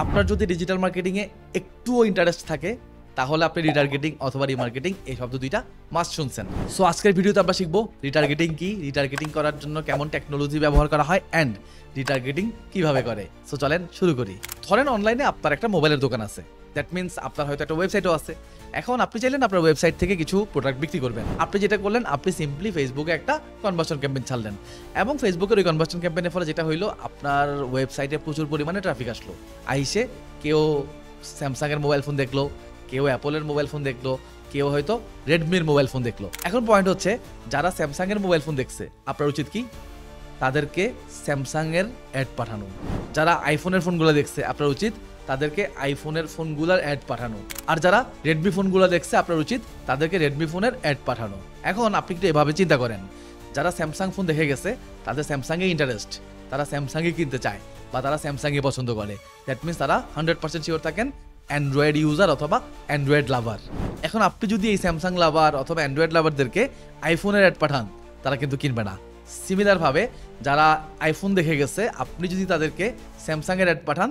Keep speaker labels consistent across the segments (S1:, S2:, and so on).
S1: আপনার যদি ডিজিটাল মার্কেটিংয়ে একটুও ইন্টারেস্ট থাকে তাহলে আপনি রিটার্গেটিং অথবা রিমার্কেটিং এই শব্দ দুইটা মাস্ট শুনছেন। সো আজকের ভিডিওতে আমরা শিখবো রিটার্গেটিং কি, রিটার্গেটিং করার জন্য কেমন টেকনোলজি ব্যবহার করা হয় অ্যান্ড রিটার্গেটিং কিভাবে করে। সো চলেন শুরু করি। ধরেন অনলাইনে আপনার একটা মোবাইলের দোকান আছে, দ্যাট মিনস আপনার হয়তো একটা ওয়েবসাইটও আছে। এখন আপনি চাইলেন আপনার ওয়েবসাইট থেকে কিছু প্রোডাক্ট বিক্রি করবেন। আপনি যেটা করলেন, আপনি সিম্পলি ফেসবুকে একটা কনভার্সন ক্যাম্পেইন ছাড়লেন এবং ফেসবুকের ওই কনভার্সন ক্যাম্পেইনের ফলে যেটা হইলো, আপনার ওয়েবসাইটে প্রচুর পরিমাণে ট্রাফিক আসলো। আইসে কেউ স্যামসাংয়ের মোবাইল ফোন দেখলো, কেউ অ্যাপলের মোবাইল ফোন দেখলো, কেউ হয়তো রেডমির মোবাইল ফোন দেখলো। এখন পয়েন্ট হচ্ছে, যারা স্যামসাংয়ের মোবাইল ফোন দেখছে আপনার উচিত কি? তাদেরকে স্যামসাংয়ের অ্যাড পাঠানো। যারা আইফোনের ফোনগুলো দেখছে আপনার উচিত তাদেরকে আইফোনের ফোনগুলোর অ্যাড পাঠানো। আর যারা রেডমি ফোনগুলো দেখছে আপনার উচিত তাদেরকে রেডমি ফোনের অ্যাড পাঠানো। এখন আপনি একটু এভাবে চিন্তা করেন, যারা স্যামসাং ফোন দেখে গেছে তাদের স্যামসাংয়ে ইন্টারেস্ট, তারা স্যামসাংই কিনতে চায় বা তারা স্যামসাংই পছন্দ করে। দ্যাট মিনস তারা 100% শিওর থাকেন অ্যান্ড্রয়েড ইউজার অথবা অ্যান্ড্রয়েড লাভার। এখন আপনি যদি এই স্যামসাং লাভার অথবা অ্যান্ড্রয়েড লাভারদেরকে আইফোনের অ্যাড পাঠান, তারা কিন্তু কিনবে না। সিমিলারভাবে যারা আইফোন দেখে গেছে আপনি যদি তাদেরকে স্যামসাংয়ের অ্যাড পাঠান,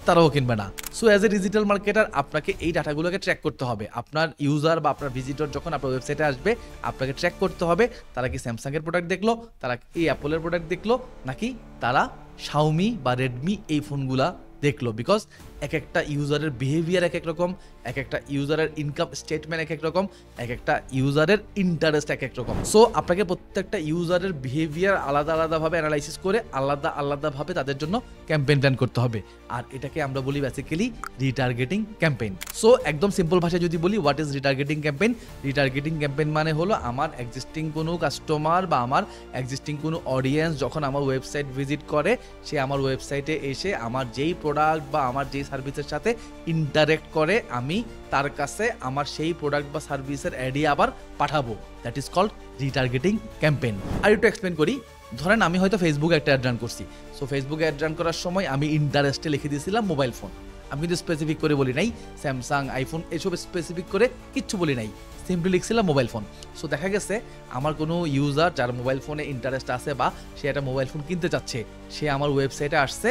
S1: তারাও কিনবে না। So as a digital marketer আপনাকে এই ডাটাগুলোকে ট্র্যাক করতে হবে। আপনার ইউজার বা আপনার ভিজিটর যখন আপনার ওয়েবসাইটে আসবে, আপনাকে ট্র্যাক করতে হবে তারা কি স্যামসাংয়ের প্রোডাক্ট দেখলো, তারা কি অ্যাপলের প্রোডাক্ট দেখলো, নাকি তারা শাওমি বা রেডমি এই ফোনগুলা দেখলো। বিকজ এক একটা ইউজারের বিহেভিয়ার এক এক রকম, এক একটা ইউজারের ইনকাম স্টেটমেন্ট এক এক রকম, এক একটা ইউজারের ইন্টারেস্ট এক এক রকম। সো আপনাকে প্রত্যেকটা ইউজারের বিহেভিয়ার আলাদা আলাদাভাবে অ্যানালাইসিস করে আলাদা আলাদাভাবে তাদের জন্য ক্যাম্পেইন প্ল্যান করতে হবে। আর এটাকে আমরা বলি বেসিক্যালি রিটার্গেটিং ক্যাম্পেইন। সো একদম সিম্পল ভাষায় যদি বলি, what is retargeting campaign? Retargeting campaign মানে হলো, আমার এক্সিস্টিং কোনো কাস্টমার বা আমার এক্সিস্টিং কোনো অডিয়েন্স যখন আমার ওয়েবসাইট ভিজিট করে, সে আমার ওয়েবসাইটে এসে আমার যেই প্রোডাক্ট বা আমার যেই সার্ভিসের সাথে ইন্টারেক্ট করে, আমি তার কাছে আমার সেই প্রোডাক্ট বা সার্ভিসের অ্যাডই আবার পাঠাবো। That is called retargeting campaign. আর একটু এক্সপ্লেন করি। ধরেন আমি হয়তো ফেসবুকে একটা অ্যাড রান করছি। সো ফেসবুকে অ্যাড রান করার সময় আমি ইন্টারেস্টে লিখে দিয়েছিলাম মোবাইল ফোন। আমি কিন্তু স্পেসিফিক করে বলি নাই স্যামসাং, আইফোন, এসব স্পেসিফিক করে কিচ্ছু বলি নাই, সিম্পলি লিখছিলাম মোবাইল ফোন। সো দেখা গেছে আমার কোনো ইউজার যার মোবাইল ফোনে ইন্টারেস্ট আছে বা সে একটা মোবাইল ফোন কিনতে চাচ্ছে, সে আমার ওয়েবসাইটে আসছে,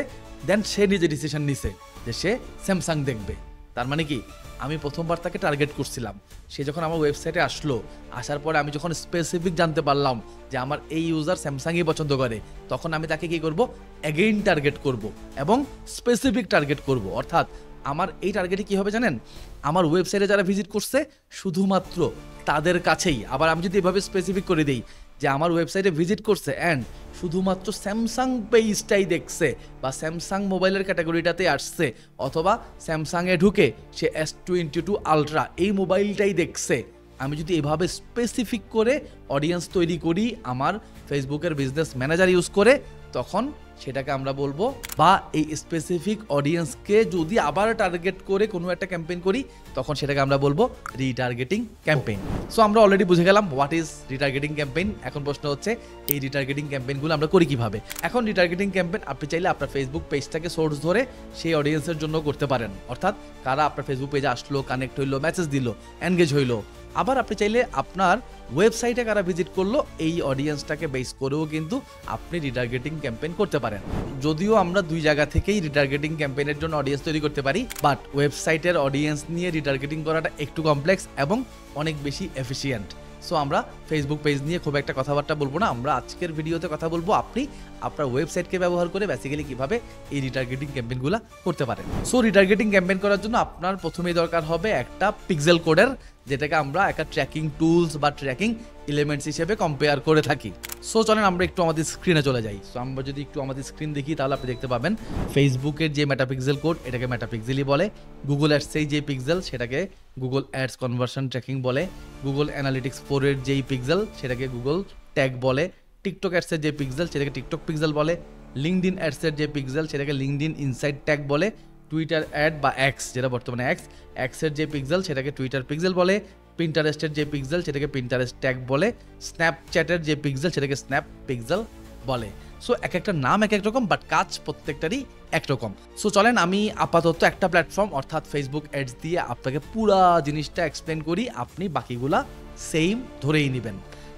S1: দেন সে নিজে ডিসিশন নিছে যে সে স্যামসাং দেখবে। তার মানে কি, আমি প্রথমবার তাকে টার্গেট করছিলাম। সে যখন আমার ওয়েবসাইটে আসলো, আসার পরে আমি যখন স্পেসিফিক জানতে পারলাম যে আমার এই ইউজার স্যামসাংই পছন্দ করে, তখন আমি তাকে কি করব? এগেইন টার্গেট করব এবং স্পেসিফিক টার্গেট করব। অর্থাৎ আমার এই টার্গেটে কী হবে জানেন? আমার ওয়েবসাইটে যারা ভিজিট করছে শুধুমাত্র তাদের কাছেই। আবার আমি যদি এভাবে স্পেসিফিক করে দিই যে আমার ওয়েবসাইটে ভিজিট করছে অ্যান্ড শুধুমাত্র স্যামসাং পেজটাই দেখছে বা স্যামসাং মোবাইলের ক্যাটাগরিটাতে আসছে, অথবা স্যামসাংয়ে ঢুকে সে S22 আলট্রা এই মোবাইলটাই দেখছে, আমি যদি এভাবে স্পেসিফিক করে অডিয়েন্স তৈরি করি আমার ফেসবুকের বিজনেস ম্যানেজার ইউজ করে, তখন সেটাকে আমরা বলবো, বা এই স্পেসিফিক অডিয়েন্সকে যদি আবার টার্গেট করে কোনো একটা ক্যাম্পেইন করি, তখন সেটাকে আমরা বলবো রিটার্গেটিং ক্যাম্পেইন। সো আমরা অলরেডি বুঝে গেলাম হোয়াট ইজ রিটার্গেটিং ক্যাম্পেইন। এখন প্রশ্ন হচ্ছে, এই রিটার্গেটিং ক্যাম্পেইনগুলো আমরা করি কিভাবে? এখন রিটার্গেটিং ক্যাম্পেইন আপনি চাইলে আপনার ফেসবুক পেজটাকে সোর্স ধরে সেই অডিয়েন্সের জন্য করতে পারেন। অর্থাৎ কারা আপনার ফেসবুক পেজে আসলো, কানেক্ট হইলো, মেসেজ দিল, এনগেজ হইলো। আবার আপনি চাইলে আপনার ওয়েবসাইটে কারা ভিজিট করলো এই অডিয়েন্সটাকে বেস করেও কিন্তু আপনি রিটার্গেটিং ক্যাম্পেইন করতে পারেন। যদিও আমরা দুই জায়গা থেকেই রিটার্গেটিং ক্যাম্পেইনের জন্য অডিয়েন্স তৈরি করতে পারি, বাট ওয়েবসাইটের অডিয়েন্স নিয়ে রিটার্গেটিং করাটা একটু কমপ্লেক্স এবং অনেক বেশি এফিশিয়েন্ট। সো আমরা ফেসবুক পেজ নিয়ে খুব একটা কথাবার্তা বলবো না। আমরা আজকের ভিডিওতে কথা বলবো আপনি আপনার ওয়েবসাইটকে ব্যবহার করে বেসিক্যালি কিভাবে এই রিটার্গেটিং ক্যাম্পেইনগুলো করতে পারেন। সো রিটার্গেটিং ক্যাম্পেইন করার জন্য আপনার প্রথমেই দরকার হবে একটা পিক্সেল কোডের, যেটাকে আমরা একটা ট্র্যাকিং টুলস বা ট্র্যাকিং এলিমেন্টস হিসেবে কম্পেয়ার করে থাকি। সো চলেন আমরা একটু আমাদের স্ক্রিনে চলে যাই। সো আমরা যদি একটু আমাদের স্ক্রিন দেখি, তাহলে আপনি দেখতে পাবেন ফেসবুকের যে মেটাপিক্সেল কোড, এটাকে মেটাপিক্সেলই বলে। গুগল অ্যাডসের যে পিক্সেল, সেটাকে গুগল অ্যাডস কনভার্সন ট্র্যাকিং বলে। গুগল অ্যানালিটিক্স 4 এর যেই পিক্সেল, সেটাকে গুগল ট্যাগ বলে। টিকটক অ্যাডসের যে পিক্সেল, সেটাকে টিকটক পিক্সেল বলে। লিঙ্কডইন অ্যাডসের যে পিক্সেল, সেটাকে লিঙ্কডইন ইনসাইড ট্যাগ বলে। টুইটার অ্যাড বা এক্স, যেটা বর্তমানে এক্সের যে পিক্সেল, সেটাকে টুইটার পিক্সেল বলে। পিন্টারেস্টের যে পিক্সেল, সেটাকে পিন্টারেস্ট ট্যাগ বলে। স্ন্যাপচ্যাটের যে পিক্সেল, সেটাকে স্ন্যাপ পিক্সেল বলে। সো এক একটা নাম এক এক রকম, বাট কাজ প্রত্যেকটারই একরকম। সো চলেন আমি আপাতত একটা প্ল্যাটফর্ম অর্থাৎ ফেসবুক অ্যাডস দিয়ে আপনাকে পুরা জিনিসটা এক্সপ্লেন করি, আপনি বাকিগুলা সেম ধরেই নেবেন।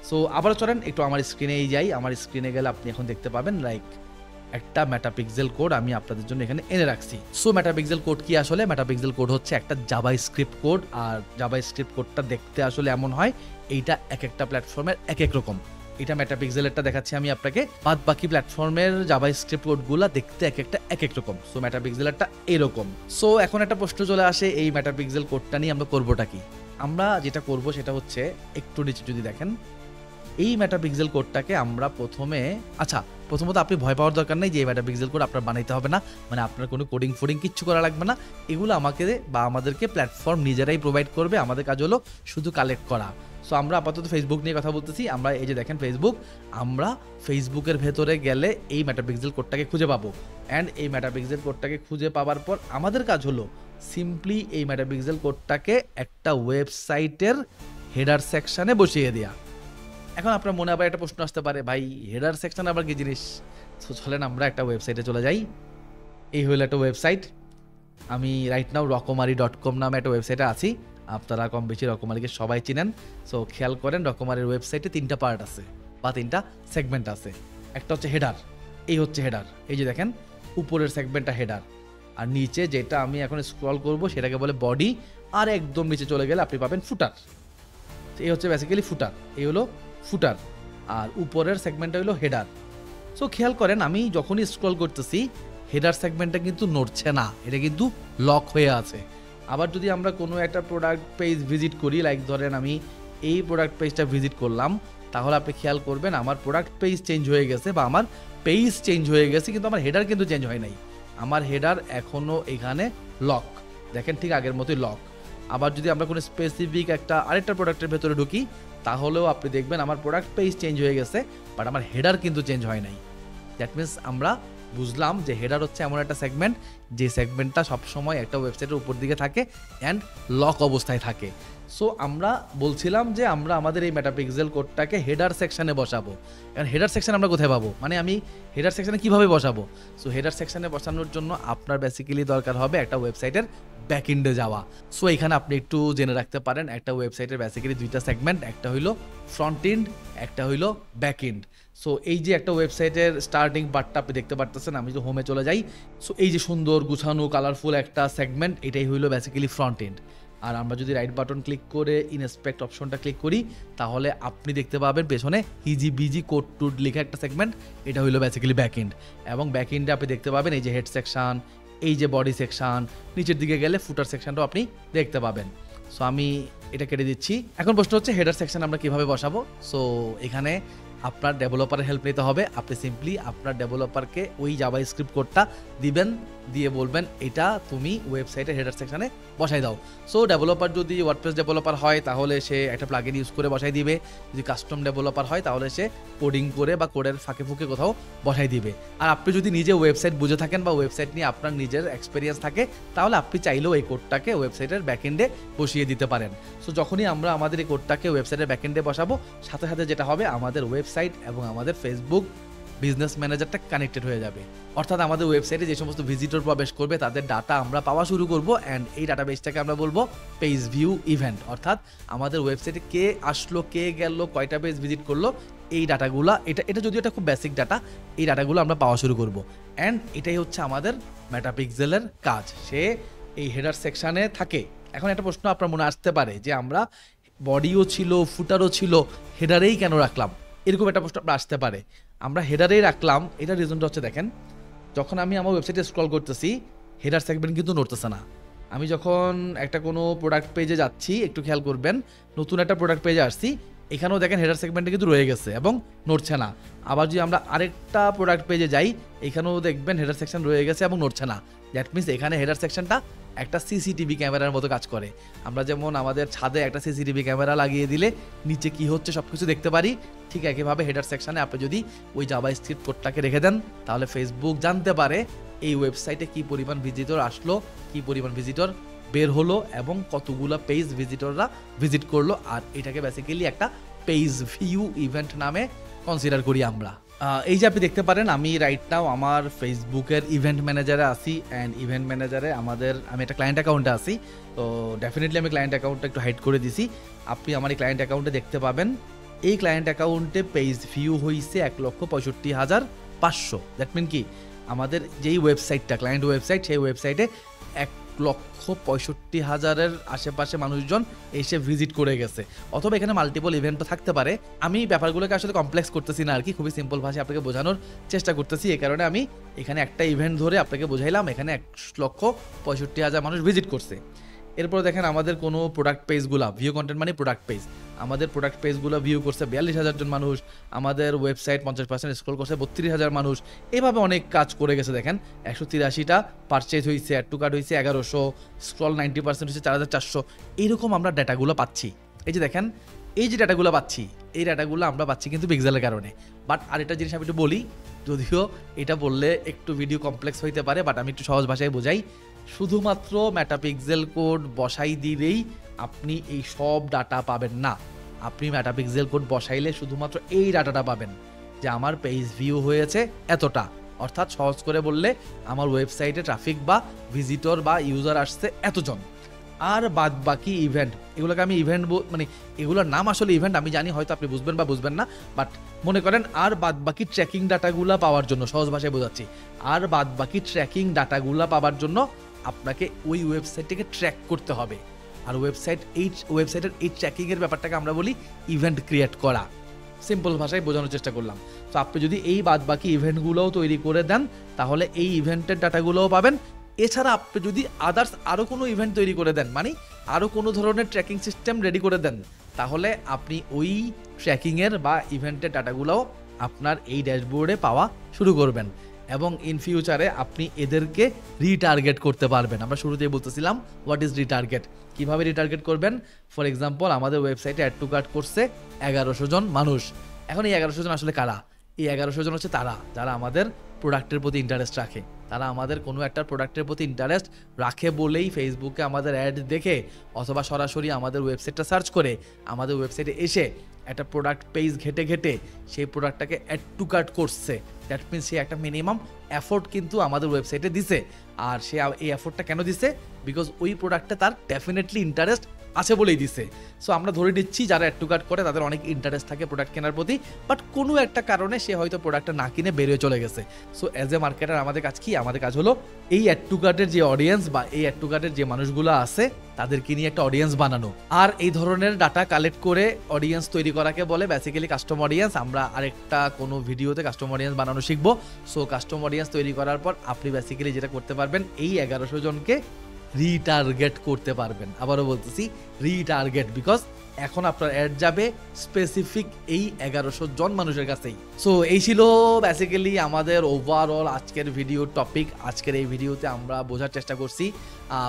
S1: সো আবার চলেন একটু আমার স্ক্রিনেই যাই। আমার স্ক্রিনে গেলে আপনি এখন দেখতে পাবেন লাইক একটা মেটাপিক্সেল কোড আমি আপনাদের জন্য এখানে এনে রাখছি। সো মেটাপিক্সেল কোড কি আসলে? মেটাপিক্সেল কোড হচ্ছে একটা জাভাস্ক্রিপ্ট কোড, আর জাভাস্ক্রিপ্ট কোডটা দেখতে আসলে এমন হয়, এইটা এক একটা প্ল্যাটফর্মের এক এক রকম। এটা মেটাপিক্সেলেরটা দেখাচ্ছি আমি আপনাকে, বাদ বাকি প্ল্যাটফর্মের জাভাস্ক্রিপ্ট কোডগুলো দেখতে এক একটা এক এক রকম। সো মেটাপিক্সেলেরটা এরকম। সো এখন একটা প্রশ্ন চলে আসে, এই মেটাপিক্সেল কোডটা নিয়ে আমরা করবোটা কি? আমরা যেটা করব সেটা হচ্ছে, একটু নিচে যদি দেখেন, এই মেটাপিক্সেল কোডটাকে আমরা প্রথমত আপনি ভয় পাওয়ার দরকার নেই যে এই মেটাপিক্সেল কোড আপনার বানাইতে হবে না, মানে আপনার কোনো কোডিং ফোডিং কিচ্ছু করা লাগবে না। এগুলো আমাদেরকে প্ল্যাটফর্ম নিজেরাই প্রোভাইড করবে, আমাদের কাজ হলো শুধু কালেক্ট করা। সো আমরা আপাতত ফেসবুক নিয়ে কথা বলতেছি। আমরা এই যে দেখেন ফেসবুক, আমরা ফেসবুকের ভেতরে গেলে এই মেটাপিক্সেল কোডটাকে খুঁজে পাবো। অ্যান্ড এই মেটাপিক্সেল কোডটাকে খুঁজে পাওয়ার পর আমাদের কাজ হলো সিম্পলি এই মেটাপিক্সেল কোডটাকে একটা ওয়েবসাইটের হেডার সেকশনে বসিয়ে দেওয়া। এখন আপনার মনে আবার একটা প্রশ্ন আসতে পারে, ভাই হেডার সেকশন আবার কি জিনিস? তো চলেন আমরা একটা ওয়েবসাইটে চলে যাই। এই হলো একটা ওয়েবসাইট। আমি রাইট নাও রকমারি.com নামে একটা ওয়েবসাইটে আছি। আপনারা কম বেশি রকমারিকে সবাই চিনেন। সো খেয়াল করেন, রকমারির ওয়েবসাইটে 3টা পার্ট আছে বা 3টা সেগমেন্ট আছে। একটা হচ্ছে হেডার, এই হচ্ছে হেডার। এই যে দেখেন উপরের সেগমেন্টটা হেডার, আর নিচে যেটা আমি এখন স্ক্রল করব সেটাকে বলে বডি, আর একদম নিচে চলে গেলে আপনি পাবেন ফুটার। এই হচ্ছে বেসিক্যালি ফুটার, এই হলো ফুটার, আর উপরের সেগমেন্টটা হলো হেডার। সো খেয়াল করেন, আমি যখনই স্ক্রল করতেছি হেডার সেগমেন্টটা কিন্তু নড়ছে না, এটা কিন্তু লক হয়ে আছে। আবার যদি আমরা কোনো একটা প্রোডাক্ট পেজ ভিজিট করি, লাইক ধরেন আমি এই প্রোডাক্ট পেজটা ভিজিট করলাম, তাহলে আপনি খেয়াল করবেন আমার প্রোডাক্ট পেজ চেঞ্জ হয়ে গেছে বা আমার পেজ চেঞ্জ হয়ে গেছে, কিন্তু আমার হেডার কিন্তু চেঞ্জ হয় নাই। আমার হেডার এখনও এখানে লক, দেখেন ঠিক আগের মতোই লক। আবার যদি আমরা কোনো স্পেসিফিক আরেকটা প্রোডাক্টের ভেতরে ঢুকি, তাহলেও আপনি দেখবেন আমার প্রোডাক্ট পেজ চেঞ্জ হয়ে গেছে, বাট আমার হেডার কিন্তু চেঞ্জ হয় নাই। দ্যাট মিনস আমরা বুঝলাম যে হেডার হচ্ছে এমন একটা সেগমেন্ট, যে সেগমেন্টটা সবসময় একটা ওয়েবসাইটের উপর দিকে থাকে অ্যান্ড লক অবস্থায় থাকে। সো আমরা বলছিলাম যে আমরা আমাদের এই মেটাপিক্সেল কোডটাকে হেডার সেকশনে বসাবো। কারণ হেডার সেকশন আমরা কোথায় পাবো, মানে আমি হেডার সেকশনে কীভাবে বসাবো? সো হেডার সেকশনে বসানোর জন্য আপনার বেসিক্যালি দরকার হবে একটা ওয়েবসাইটের ব্যাকএন্ডে যাওয়া। সো এখানে আপনি একটু জেনে রাখতে পারেন, একটা ওয়েবসাইটের বেসিক্যালি 2টা সেগমেন্ট, একটা হইলো ফ্রন্ট এন্ড, একটা হইলো ব্যাক এন্ড। সো এই যে একটা ওয়েবসাইটের স্টার্টিং পার্টটা আপনি দেখতে পারতেছেন, আমি যদি হোমে চলে যাই, সো এই যে সুন্দর গুছানো কালারফুল একটা সেগমেন্ট, এটাই হইলো বেসিক্যালি ফ্রন্ট এন্ড। আর আমরা যদি রাইট বাটন ক্লিক করে ইনস্পেক্ট অপশনটা ক্লিক করি, তাহলে আপনি দেখতে পাবেন পেছনে ইজিবিজি কোড টুড লেখা একটা সেগমেন্ট, এটা হইলো বেসিক্যালি ব্যাক এন্ড। এবং ব্যাক এন্ডে আপনি দেখতে পাবেন এই যে হেড সেকশন, এই যে বডি সেকশন, নিচের দিকে গেলে ফুটার সেকশনটাও আপনি দেখতে পাবেন। সো আমি এটা কেটে দিচ্ছি। এখন প্রশ্ন হচ্ছে হেডার সেকশন আমরা কিভাবে বসাবো? সো এখানে আপনার ডেভেলপারের হেল্প নিতে হবে। আপনি সিম্পলি আপনার ডেভেলপারকে ওই জাভাস্ক্রিপ্ট কোডটা দিবেন, দিয়ে বলবেন এটা তুমি ওয়েবসাইটের হেডার সেকশনে বসাই দাও। সো ডেভেলপার যদি ওয়ার্ডপ্রেস ডেভেলপার হয় তাহলে সে একটা প্লাগইন ইউজ করে বসাই দিবে, যদি কাস্টম ডেভেলপার হয় তাহলে সে কোডিং করে বা কোডের ফাঁকে ফুঁকে কোথাও বসাই দিবে। আর আপনি যদি নিজে ওয়েবসাইট বুঝে থাকেন বা ওয়েবসাইট নিয়ে আপনার নিজের এক্সপিরিয়েন্স থাকে, তাহলে আপনি চাইলেও এই কোডটাকে ওয়েবসাইটের ব্যাকএন্ডে বসিয়ে দিতে পারেন। সো যখনই আমরা আমাদের এই কোডটাকে ওয়েবসাইটের ব্যাকএন্ডে বসাবো, সাথে সাথে যেটা হবে আমাদের ওয়েবসাইট এবং আমাদের ফেসবুক বিজনেস ম্যানেজারটা কানেক্টেড হয়ে যাবে। অর্থাৎ আমাদের ওয়েবসাইটে যে সমস্ত ভিজিটর প্রবেশ করবে তাদের ডাটা আমরা পাওয়া শুরু করব, অ্যান্ড এই ডাটাবেসটাকে আমরা বলবো পেজ ভিউ ইভেন্ট। অর্থাৎ আমাদের ওয়েবসাইটে কে আসলো, কে গেল, কয়টা পেজ ভিজিট করলো, এই ডাটাগুলো, এটা যদিও এটা খুব বেসিক ডাটা, এই ডাটাগুলো আমরা পাওয়া শুরু করব। অ্যান্ড এটাই হচ্ছে আমাদের মেটাপিক্সেলের কাজ, সে এই হেডার সেকশানে থাকে। এখন একটা প্রশ্ন আপনার মনে আসতে পারে যে আমরা বডিও ছিল, ফুটারও ছিল, হেডারেই কেন রাখলাম? এরকম একটা প্রশ্ন আপনার আসতে পারে। আমরা হেডারেই রাখলাম, এটার রিজনটা হচ্ছে দেখেন, যখন আমি আমার ওয়েবসাইটে স্ক্রল করতেছি হেডার সেগমেন্ট কিন্তু নড়তেছে না। আমি যখন একটা কোনো প্রোডাক্ট পেজে যাচ্ছি, একটু খেয়াল করবেন, নতুন একটা প্রোডাক্ট পেজে আসছি, এখানেও দেখেন হেডার সেগমেন্টে কিন্তু রয়ে গেছে এবং নড়ছে না। আবার যদি আমরা আরেকটা প্রোডাক্ট পেজে যাই, এখানেও দেখবেন হেডার সেকশন রয়ে গেছে এবং নড়ছে না। দ্যাট মিনস এখানে হেডার সেকশনটা একটা সিসিটিভি ক্যামেরার মতো কাজ করে। আমরা যেমন আমাদের ছাদে একটা সিসিটিভি ক্যামেরা লাগিয়ে দিলে নিচে কি হচ্ছে সব কিছু দেখতে পারি, ঠিক একইভাবে হেডার সেকশনে আপনি যদি ওই জাভাস্ক্রিপ্ট কোডটাকে রেখে দেন, তাহলে ফেসবুক জানতে পারে এই ওয়েবসাইটে কি পরিমাণ ভিজিটর আসলো, কি পরিমাণ ভিজিটর বের হলো এবং কতগুলো পেজ ভিজিটররা ভিজিট করলো। আর এটাকে বেসিক্যালি একটা পেজ ভিউ ইভেন্ট নামে কনসিডার করি আমরা। এই যে আপনি দেখতে পারেন আমি রাইট নাও আমার ফেসবুকের ইভেন্ট ম্যানেজারে আসি, অ্যান্ড ইভেন্ট ম্যানেজারে আমি একটা ক্লায়েন্ট অ্যাকাউন্টে আসি। তো ডেফিনেটলি আমি ক্লায়েন্ট অ্যাকাউন্টটা একটু হাইড করে দিছি। আপনি আমার এই ক্লায়েন্ট অ্যাকাউন্টে দেখতে পাবেন, এই ক্লায়েন্ট অ্যাকাউন্টে পেজ ভিউ হয়েছে 1,65,000 500। দ্যাট মিন কি আমাদের যেই ওয়েবসাইটটা ক্লায়েন্ট ওয়েবসাইট, সেই ওয়েবসাইটে 1,65,000-এর আশেপাশে মানুষজন এসে ভিজিট করে গেছে। অথবা এখানে মাল্টিপল ইভেন্টও থাকতে পারে। আমি ব্যাপারগুলোকে আসলে কমপ্লেক্স করতেছি না আর কি, খুবই সিম্পল ভাষায় আপনাকে বোঝানোর চেষ্টা করতেছি। এই কারণে আমি এখানে একটা ইভেন্ট ধরে আপনাকে বোঝাইলাম, এখানে 1,65,000 মানুষ ভিজিট করছে। এরপর দেখেন আমাদের কোনো প্রোডাক্ট পেজগুলো ভিউ কন্টেন্ট মানে প্রোডাক্ট পেজ, আমাদের প্রোডাক্ট পেজগুলো ভিউ করছে 42,000 জন মানুষ, আমাদের ওয়েবসাইট 50% স্ক্রল করছে 32,000 মানুষ। এভাবে অনেক কাজ করে গেছে। দেখেন 183টা পারচেজ হয়েছে, অ্যাড টু কার্ট হয়েছে 1100, স্ক্রল 90% হয়েছে 4,400। এইরকম আমরা ডাটাগুলো পাচ্ছি। এই যে দেখেন এই যে ডাটাগুলো পাচ্ছি, এই ডাটাগুলো আমরা পাচ্ছি কিন্তু পিক্সেলের কারণে। বাট আরেকটা জিনিস আমি একটু বলি, যদিও এটা বললে একটু ভিডিও কমপ্লেক্স হইতে পারে, বাট আমি একটু সহজ ভাষায় বোঝাই। শুধুমাত্র মেটাপিক্সেল কোড বসাই দিলেই আপনি এই সব ডাটা পাবেন না। আপনি মেটাপিক্সেল কোড বসাইলে শুধুমাত্র এই ডাটাটা পাবেন যে আমার পেজ ভিউ হয়েছে এতটা, অর্থাৎ সহজ করে বললে আমার ওয়েবসাইটে ট্রাফিক বা ভিজিটর বা ইউজার আসছে এতজন। আর বাদ বাকি ইভেন্ট, এগুলোকে আমি ইভেন্ট মানে এগুলোর নাম আসলে ইভেন্ট, আমি জানি হয়তো আপনি বুঝবেন বা বুঝবেন না, বাট মনে করেন আর বাদ বাকি ট্র্যাকিং ডাটাগুলো পাওয়ার জন্য, সহজ ভাষায় বোঝাচ্ছি, আর বাদ বাকি ট্র্যাকিং ডাটাগুলো পাওয়ার জন্য আপনাকে ওই ওয়েবসাইটটাকে ট্র্যাক করতে হবে। আর ওয়েবসাইটের এই ট্র্যাকিংয়ের ব্যাপারটাকে আমরা বলি ইভেন্ট ক্রিয়েট করা। সিম্পল ভাষায় বোঝানোর চেষ্টা করলাম। তো আপনি যদি এই বাদ বাকি ইভেন্টগুলোও তৈরি করে দেন তাহলে এই ইভেন্টের ডাটাগুলোও পাবেন। এছাড়া আপনি যদি আদার্স আরও কোনো ইভেন্ট তৈরি করে দেন, মানে আরও কোনো ধরনের ট্র্যাকিং সিস্টেম রেডি করে দেন, তাহলে আপনি ওই ট্র্যাকিংয়ের বা ইভেন্টের ডাটাগুলোও আপনার এই ড্যাশবোর্ডে পাওয়া শুরু করবেন এবং ইন ফিউচারে আপনি এদেরকে রিটার্গেট করতে পারবেন। আমরা শুরুতেই বলতেছিলাম হোয়াট ইজ রিটার্গেট, কীভাবে রিটার্গেট করবেন। ফর এক্সাম্পল আমাদের ওয়েবসাইটে অ্যাড টু কার্ট করছে 1100 জন মানুষ। এখন এই 1100 জন আসলে কারা? এই 1100 জন হচ্ছে তারা যারা আমাদের প্রোডাক্টের প্রতি ইন্টারেস্ট রাখে, তারা আমাদের কোনো একটা প্রোডাক্টের প্রতি ইন্টারেস্ট রাখে বলেই ফেসবুকে আমাদের অ্যাড দেখে অথবা সরাসরি আমাদের ওয়েবসাইটটা সার্চ করে আমাদের ওয়েবসাইটে এসে একটা প্রোডাক্ট পেজ ঘেটে ঘেটে সেই প্রোডাক্টটাকে অ্যাড টু কার্ট করছে। দ্যাট মিনস সে একটা মিনিমাম এফোর্ট কিন্তু আমাদের ওয়েবসাইটে দিছে। আর সে এই এফোর্টটা কেন দিছে? বিকজ ওই প্রোডাক্টে তার ডেফিনেটলি ইন্টারেস্ট আছে বলেই দিছে। সো আমরা ধরে নিচ্ছি যারা অ্যাড টু কার্ট করে তাদের অনেক ইন্টারেস্ট থাকে প্রোডাক্ট কেনার প্রতি, বাট কোনো একটা কারণে সে হয়তো প্রোডাক্টটা না কিনে বেরিয়ে চলে গেছে। সো অ্যাজ এ মার্কেটার আমাদের কাজ কি? আমাদের কাজ হলো এই অ্যাড টু কার্টের যে অডিয়েন্স বা এই অ্যাড টু কার্টের যে মানুষগুলো আছে তাদেরকে নিয়ে একটা অডিয়েন্স বানানো। আর এই ধরনের ডাটা কালেক্ট করে অডিয়েন্স তৈরি করাকে বলে বেসিক্যালি কাস্টম অডিয়েন্স। আমরা আরেকটা কোনো ভিডিওতে কাস্টম অডিয়েন্স বানানো শিখবো। সো কাস্টম অডিয়েন্স তৈরি করার পর আপনি বেসিক্যালি যেটা করতে পারবেন, এই 1100 জনকে রিটার্গেট করতে পারবেন। আবারও বলতেছি রিটার্গেট, বিকজ এখন আপনার অ্যাড যাবে স্পেসিফিক এই 1100 জন মানুষের কাছেই। সো এই ছিল বেসিক্যালি আমাদের ওভারঅল আজকের ভিডিও টপিক। আজকের এই ভিডিওতে আমরা বোঝার চেষ্টা করছি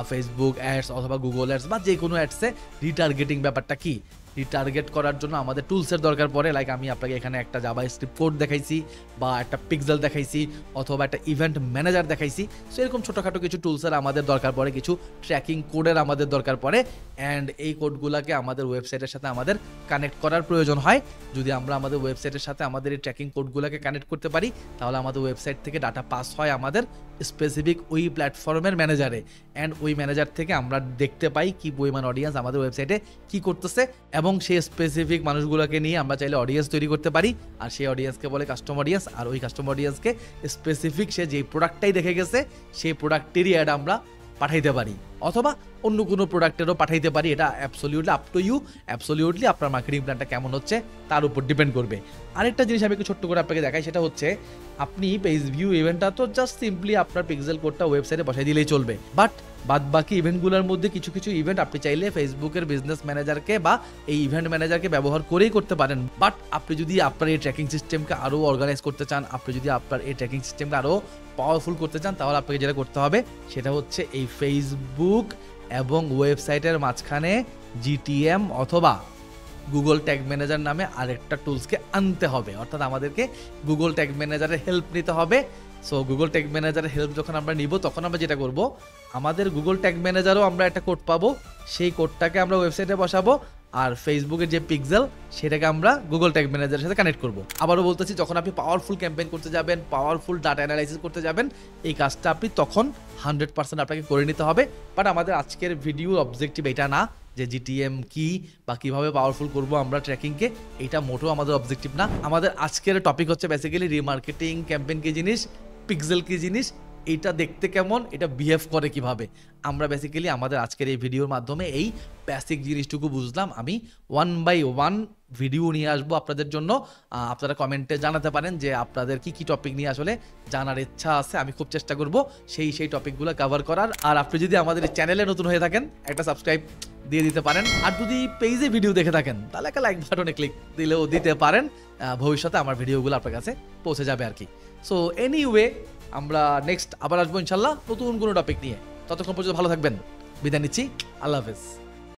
S1: ফেসবুক অ্যাডস অথবা গুগল অ্যাডস বা যে কোনো অ্যাডসে রিটার্গেটিং ব্যাপারটা কি। রিটার্গেট করার জন্য আমাদের টুলসের দরকার পড়ে। লাইক আমি আপনাকে এখানে একটা জাভাস্ক্রিপ্ট কোড দেখাইছি বা একটা পিক্সেল দেখাইছি অথবা একটা ইভেন্ট ম্যানেজার দেখাইছি। সো এরকম ছোটোখাটো কিছু টুলসের আমাদের দরকার পড়ে, কিছু ট্র্যাকিং কোডের আমাদের দরকার পড়ে। অ্যান্ড এই কোডগুলোকে আমাদের ওয়েবসাইটের সাথে আমাদের কানেক্ট করার প্রয়োজন হয়। যদি আমরা আমাদের ওয়েবসাইটের সাথে আমাদের এই ট্র্যাকিং কোডগুলোকে কানেক্ট করতে পারি তাহলে আমাদের ওয়েবসাইট থেকে ডাটা পাস হয় আমাদের স্পেসিফিক ওই প্ল্যাটফর্মের ম্যানেজারে। অ্যান্ড ওই ম্যানেজার থেকে আমরা দেখতে পাই কি পরিমাণ অডিয়েন্স আমাদের ওয়েবসাইটে কি করতেছে এবং সেই স্পেসিফিক মানুষগুলোকে নিয়ে আমরা চাইলে অডিয়েন্স তৈরি করতে পারি। আর সেই অডিয়েন্সকে বলে কাস্টম অডিয়েন্স। আর ওই কাস্টম অডিয়েন্সকে স্পেসিফিক সে যেই প্রোডাক্টটাই দেখে গেছে সেই প্রোডাক্টেরই অ্যাড আমরা পাঠাইতে পারি অথবা অন্য কোনো প্রোডাক্টেরও পাঠাইতে পারি। এটা absolutely up to you. Absolutely আপনার মার্কেটিং প্ল্যানটা কেমন হচ্ছে তার উপর ডিপেন্ড করবে। আরেকটা জিনিস আমি একটু ছোট্ট করে আপনাকে দেখাই, সেটা হচ্ছে আপনি পেজ ভিউ ইভেন্টটা তো জাস্ট সিম্পলি আপনার পিক্সেল কোডটা ওয়েবসাইটে বসাই দিলেই চলবে। বাট বাদ বাকি ইভেন্টগুলোর মধ্যে কিছু কিছু ইভেন্ট আপনি চাইলে ফেসবুকের বিজনেস ম্যানেজারকে বা এই ইভেন্ট ম্যানেজারকে ব্যবহার করেই করতে পারেন। বাট আপনি যদি আপনার এই ট্র্যাকিং সিস্টেমকে আরও অর্গানাইজ করতে চান, আপনি যদি আপনার এই ট্র্যাকিং সিস্টেমকে আরও পাওয়ারফুল করতে চান, তাহলে আপনাকে যেটা করতে হবে সেটা হচ্ছে এই ফেসবুক এবং ওয়েবসাইটের মাঝখানে জিটিএম অথবা গুগল ট্যাগ ম্যানেজার নামে আরেকটা টুলসকে আনতে হবে। অর্থাৎ আমাদেরকে গুগল ট্যাগ ম্যানেজারের হেল্প নিতে হবে। সো গুগল ট্যাগ ম্যানেজারের হেল্প যখন আমরা নিব তখন আমরা যেটা করব, আমাদের গুগল ট্যাগ ম্যানেজারও আমরা একটা কোড পাবো, সেই কোডটাকে আমরা ওয়েবসাইটে বসাবো আর ফেসবুকের যে পিক্সেল সেটাকে আমরা গুগল ট্যাগ ম্যানেজারের সাথে কানেক্ট করব। আবারও বলতেছি, যখন আপনি পাওয়ারফুল ক্যাম্পেইন করতে যাবেন, পাওয়ারফুল ডাটা অ্যানালাইসিস করতে যাবেন, এই কাজটা আপনি তখন 100% আপনাকে করে নিতে হবে। বাট আমাদের আজকের ভিডিওর অবজেক্টিভ এটা না যে জিটিএম কি বা কীভাবে পাওয়ারফুল করব আমরা ট্র্যাকিংকে, এটা মোটেও আমাদের অবজেক্টিভ না। আমাদের আজকের টপিক হচ্ছে বেসিক্যালি রিমার্কেটিং ক্যাম্পেইন কি জিনিস, পিক্সেল কি জিনিস, এটা দেখতে কেমন, এটা বিহেভ করে কিভাবে। আমরা বেসিক্যালি আমাদের আজকের এই ভিডিওর মাধ্যমে এই বেসিক জিনিসটুকু বুঝলাম। আমি 1 বাই 1 ভিডিও নিয়ে আসবো আপনাদের জন্য। আপনারা কমেন্টে জানাতে পারেন যে আপনাদের কি কি টপিক নিয়ে আসলে জানার ইচ্ছা আছে, আমি খুব চেষ্টা করব সেই টপিকগুলো কভার করার। আর আপনি যদি আমাদের চ্যানেলে নতুন হয়ে থাকেন একটা সাবস্ক্রাইব দিয়ে দিতে পারেন, আর যদি পেজে ভিডিও দেখে থাকেন তাহলে একটা লাইক বাটনে ক্লিক দিলেও দিতে পারেন। ভবিষ্যতে আমার ভিডিওগুলো আপনার কাছে পৌঁছে যাবে আর কি। সো এনিওয়ে, আমরা নেক্সট আবার আসবো ইনশাল্লাহ নতুন কোনো টপিক নিয়ে। ততক্ষণ পর্যন্ত ভালো থাকবেন, বিদায় নিচ্ছি, আল্লাহ হাফেজ।